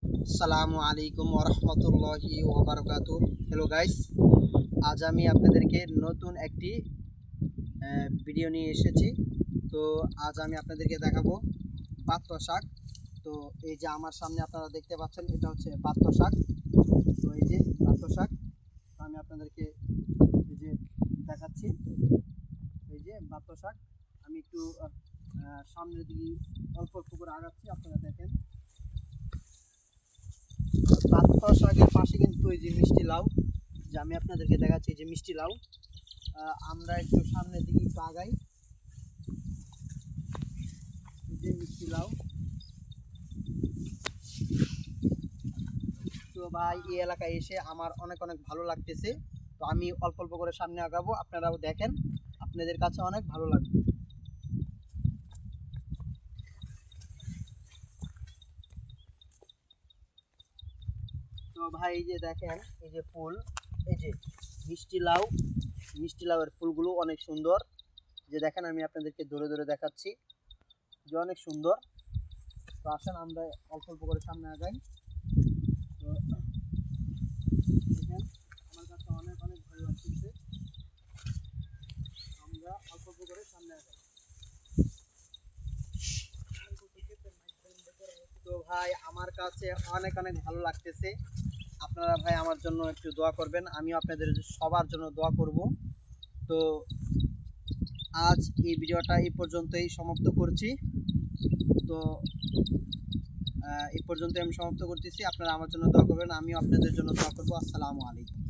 আসসালামু আলাইকুম ওরহমতুল্লাহি ওবারকাতু। হ্যালো গাইস, আজ আমি আপনাদেরকে নতুন একটি ভিডিও নিয়ে এসেছি। তো আজ আমি আপনাদেরকে দেখাবো পাত্র শাক। তো এই যে আমার সামনে আপনারা দেখতে পাচ্ছেন, এটা হচ্ছে পাত্র শাক। তো এই যে পাত্র শাক আমি আপনাদেরকে এই যে দেখাচ্ছি। এই যে পাত্র শাক আমি একটু সামনের দিকে অল্প অল্প করে আগাচ্ছি, আপনারা দেখেন। পাত্র শাকের পাশে কিন্তু এই যে মিষ্টি লাউ, যে আমি আপনাদেরকে দেখাচ্ছি যে মিষ্টি লাউ। আমরা একটু সামনের দিকে একটু আগাই। এই যে মিষ্টি লাউ। তো ভাই, এই এলাকায় এসে আমার অনেক অনেক ভালো লাগতেছে। তো আমি অল্প অল্প করে সামনে আগাবো, আপনারাও দেখেন, আপনাদের কাছে অনেক ভালো লাগবে। তো ভাই, এই যে দেখেন, এই যে ফুল, এই যে মিষ্টি লাউ, মিষ্টি লাউয়ের ফুলগুলো অনেক সুন্দর। যে দেখেন, আমি আপনাদেরকে ধরে ধরে দেখাচ্ছি যে অনেক সুন্দর। তো আসেন আমরা অল্প অল্প করে সামনে আগাই। তো দেখেন, আমার কাছে অনেক অনেক ভালো লাগতেছে। আমরা অল্প অল্প করে সামনে আগাই। তো ভাই, আমার কাছে অনেক অনেক ভালো লাগতেছে। আপনারা ভাই আমার জন্য একটু দোয়া করবেন, আমিও আপনাদের সবার জন্য দোয়া করব। তো আজ এই ভিডিওটা এই পর্যন্তই সমাপ্ত করছি। তো এই পর্যন্তই আমি সমাপ্ত করতেছি। আপনারা আমার জন্য দোয়া করবেন, আমিও আপনাদের জন্য দোয়া করবো। আসসালামু আলাইকুম।